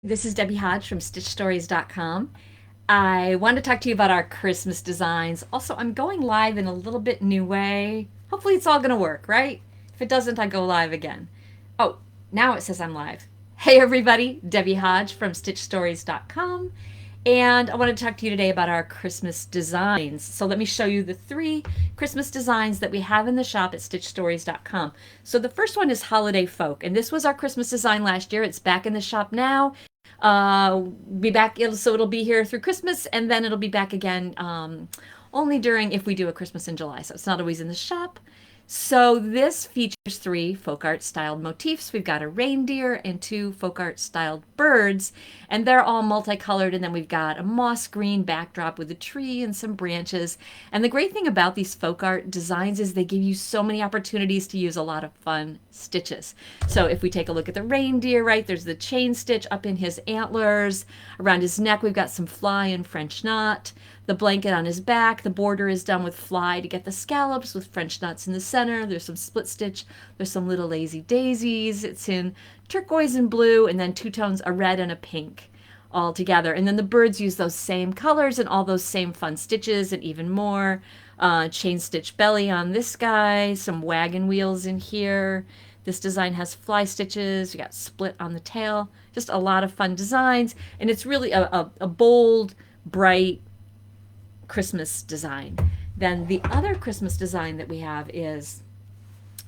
This is Debbie Hodge from StitchStories.com. I wanted to talk to you about our Christmas designs. Also, I'm going live in a little bit new way. Hopefully it's all going to work, right? If it doesn't, I go live again. Oh, now it says I'm live. Hey everybody, Debbie Hodge from StitchStories.com. And I want to talk to you today about our Christmas designs. So let me show you the 3 Christmas designs that we have in the shop at StitchStories.com. So the first one is Holiday Folk, and this was our Christmas design last year. It's back in the shop now. Be back, so it'll be here through Christmas, and then it'll be back again only during if we do a Christmas in July. So it's not always in the shop. So this features 3 folk art styled motifs. We've got a reindeer and 2 folk art styled birds, and they're all multicolored. And then we've got a moss green backdrop with a tree and some branches. And the great thing about these folk art designs is they give you so many opportunities to use a lot of fun stitches. So if we take a look at the reindeer, right, there's the chain stitch up in his antlers. Around his neck, we've got some fly and French knot. The blanket on his back, the border is done with fly to get the scallops with French knots in the center. There's some split stitch. There's some little lazy daisies. It's in turquoise and blue, and then 2 tones, a red and a pink all together. And then the birds use those same colors and all those same fun stitches and even more. Chain stitch belly on this guy, some wagon wheels in here. This design has fly stitches. We got split on the tail. Just a lot of fun designs. And it's really a bold, bright Christmas design. Then the other Christmas design that we have is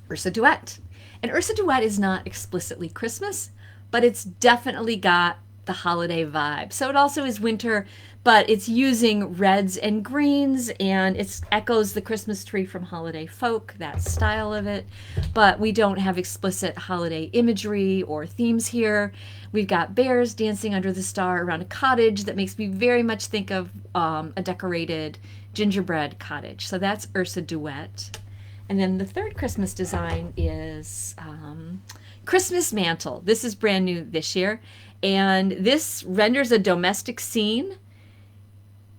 Ursa Duet. And Ursa Duet is not explicitly Christmas, but it's definitely got the holiday vibe. So it also is winter, but it's using reds and greens, and it echoes the Christmas tree from Holiday Folk, that style of it. But we don't have explicit holiday imagery or themes here. We've got bears dancing under the star around a cottage that makes me very much think of a decorated gingerbread cottage. So that's Ursa Duet. And then the third Christmas design is Christmas Mantle. This is brand new this year. And this renders a domestic scene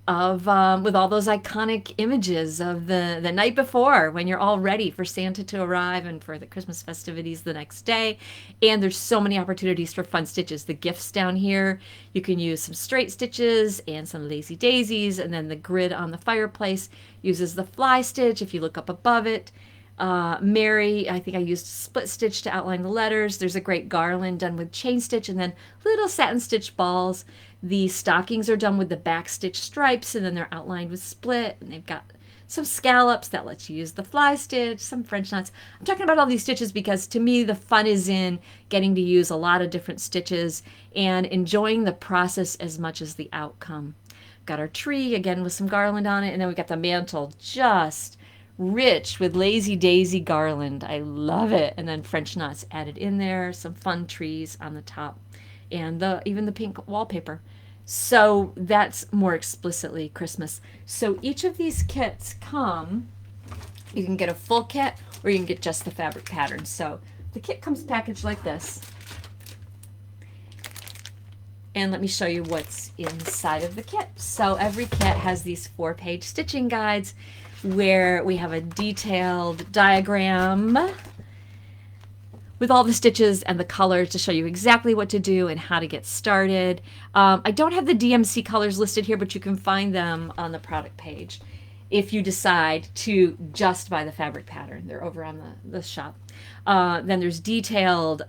of with all those iconic images of the night before when you're all ready for Santa to arrive and for the Christmas festivities the next day. And there's so many opportunities for fun stitches. The gifts down here, you can use some straight stitches and some lazy daisies, and then the grid on the fireplace uses the fly stitch if you look up above it. Mary, I think I used split stitch to outline the letters. There's a great garland done with chain stitch and then little satin stitch balls. The stockings are done with the back stitch stripes, and then they're outlined with split, and they've got some scallops that lets you use the fly stitch, some French knots. I'm talking about all these stitches because to me the fun is in getting to use a lot of different stitches and enjoying the process as much as the outcome. Got our tree again with some garland on it, and then we got the mantle just rich with lazy daisy garland. I love it. And then French knots added in there, some fun trees on the top, and even the pink wallpaper. So that's more explicitly Christmas. So each of these kits come, you can get a full kit or you can get just the fabric pattern. So the kit comes packaged like this. And let me show you what's inside of the kit. So every kit has these 4-page stitching guides where we have a detailed diagram with all the stitches and the colors to show you exactly what to do and how to get started. I don't have the DMC colors listed here, but you can find them on the product page if you decide to just buy the fabric pattern. They're over on the shop. Then there's detailed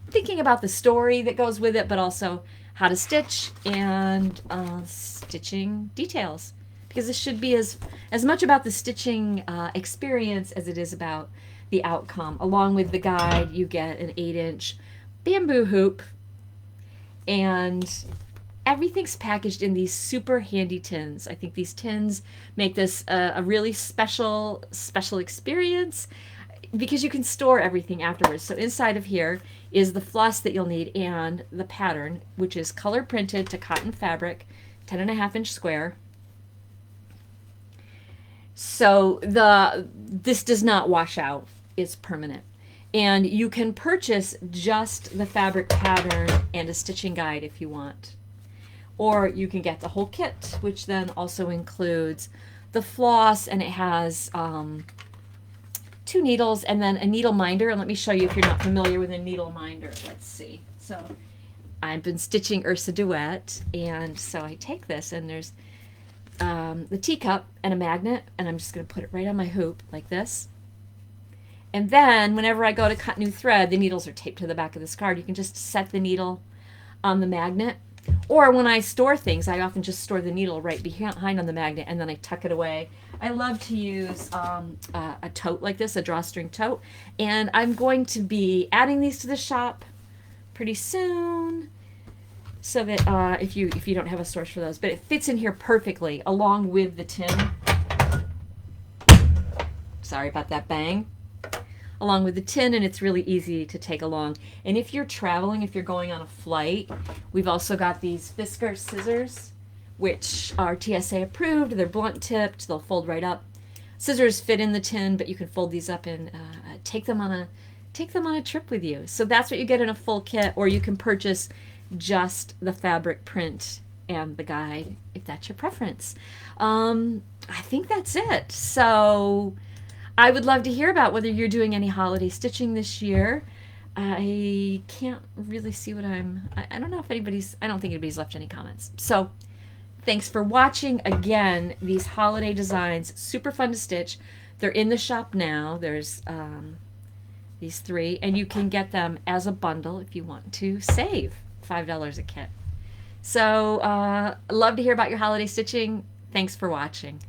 thinking about the story that goes with it, but also how to stitch and stitching details. Because this should be as much about the stitching experience as it is about the outcome. Along with the guide, you get an 8-inch bamboo hoop, and everything's packaged in these super handy tins. I think these tins make this a really special experience because you can store everything afterwards. So inside of here is the floss that you'll need and the pattern, which is color printed to cotton fabric, 10.5-inch square. So this does not wash out. It's permanent. And you can purchase just the fabric pattern and a stitching guide if you want. Or you can get the whole kit, which then also includes the floss, and it has 2 needles and then a needle minder. And let me show you if you're not familiar with a needle minder. Let's see. So I've been stitching Ursa Duet, and so I take this, and there's the teacup and a magnet, and I'm just going to put it right on my hoop like this. And then whenever I go to cut new thread, the needles are taped to the back of this card. You can just set the needle on the magnet. Or when I store things, I often just store the needle right behind on the magnet, and then I tuck it away. I love to use a tote like this, a drawstring tote. And I'm going to be adding these to the shop pretty soon, so that if you don't have a source for those, but it fits in here perfectly along with the tin. Sorry about that bang. Along with the tin, and it's really easy to take along. And if you're traveling, if you're going on a flight, we've also got these Fisker scissors, which are TSA approved. They're blunt tipped. They'll fold right up. Scissors fit in the tin, but you can fold these up and take them on a trip with you. So that's what you get in a full kit, or you can purchase just the fabric print and the guide if that's your preference. I think that's it. So I would love to hear about whether you're doing any holiday stitching this year. I can't really see what I don't know if I don't think anybody's left any comments. So thanks for watching. Again, these holiday designs, super fun to stitch. They're in the shop now. There's these 3, and you can get them as a bundle if you want to save $5 a kit. So love to hear about your holiday stitching. Thanks for watching.